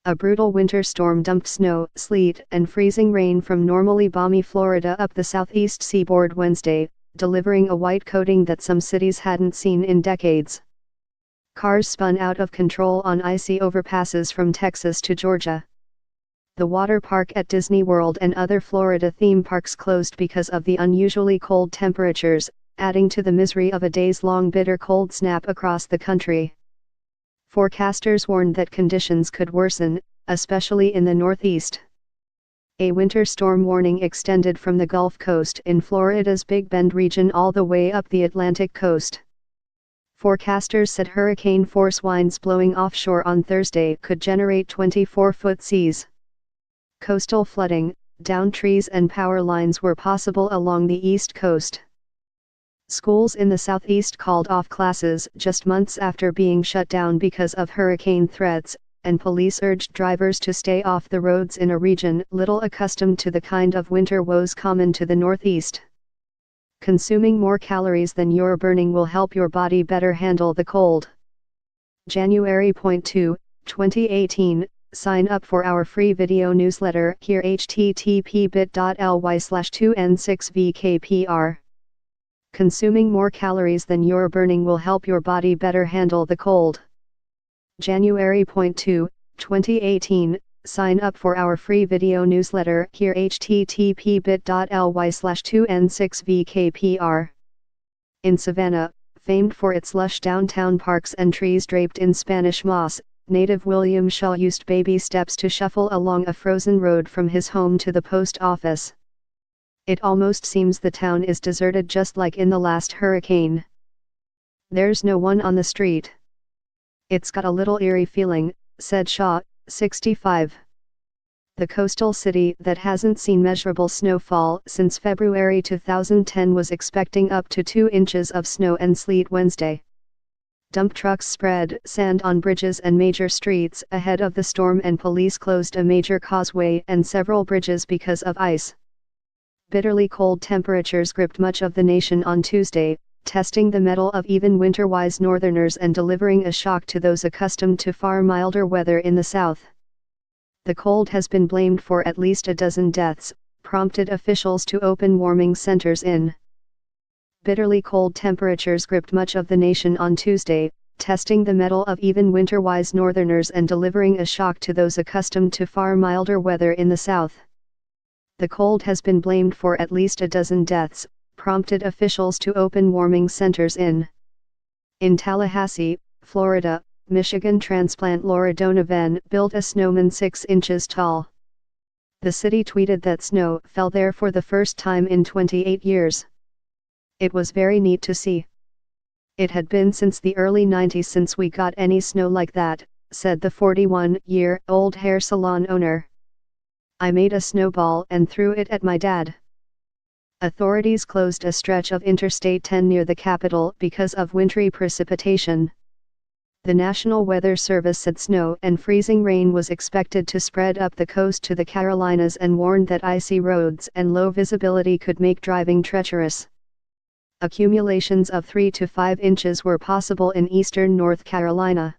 A brutal winter storm dumped snow, sleet, and freezing rain from normally balmy Florida up the southeast seaboard Wednesday, delivering a white coating that some cities hadn't seen in decades. Cars spun out of control on icy overpasses from Texas to Georgia. The water park at Disney World and other Florida theme parks closed because of the unusually cold temperatures, adding to the misery of a days-long bitter cold snap across the country. Forecasters warned that conditions could worsen, especially in the Northeast. A winter storm warning extended from the Gulf Coast in Florida's Big Bend region all the way up the Atlantic coast. Forecasters said hurricane-force winds blowing offshore on Thursday could generate 24-foot seas. Coastal flooding, downed trees and power lines were possible along the East Coast. Schools in the Southeast called off classes just months after being shut down because of hurricane threats, and police urged drivers to stay off the roads in a region little accustomed to the kind of winter woes common to the Northeast. Consuming more calories than you're burning will help your body better handle the cold. January 2, 2018. Sign up for our free video newsletter here http://bit.ly/2n6vkpr. Consuming more calories than you're burning will help your body better handle the cold. January 2, 2018. Sign up for our free video newsletter here http://bit.ly/2n6vkpr. In Savannah, famed for its lush downtown parks and trees draped in Spanish moss, native William Shaw used baby steps to shuffle along a frozen road from his home to the post office. It almost seems the town is deserted just like in the last hurricane. There's no one on the street. It's got a little eerie feeling, said Shaw, 65. The coastal city that hasn't seen measurable snowfall since February 2010 was expecting up to 2 inches of snow and sleet Wednesday. Dump trucks spread sand on bridges and major streets ahead of the storm, and police closed a major causeway and several bridges because of ice. Bitterly cold temperatures gripped much of the nation on Tuesday, testing the mettle of even winter-wise northerners and delivering a shock to those accustomed to far milder weather in the south. The cold has been blamed for at least a dozen deaths, prompted officials to open warming centers in. Bitterly cold temperatures gripped much of the nation on Tuesday, testing the mettle of even winter-wise northerners and delivering a shock to those accustomed to far milder weather in the south. The cold has been blamed for at least a dozen deaths, prompted officials to open warming centers in Tallahassee, Florida. Michigan transplant Laura Donovan built a snowman 6 inches tall. The city tweeted that snow fell there for the first time in 28 years. It was very neat to see. It had been since the early 90s since we got any snow like that, said the 41-year-old hair salon owner. I made a snowball and threw it at my dad. Authorities closed a stretch of Interstate 10 near the capital because of wintry precipitation. The National Weather Service said snow and freezing rain was expected to spread up the coast to the Carolinas and warned that icy roads and low visibility could make driving treacherous. Accumulations of 3 to 5 inches were possible in eastern North Carolina.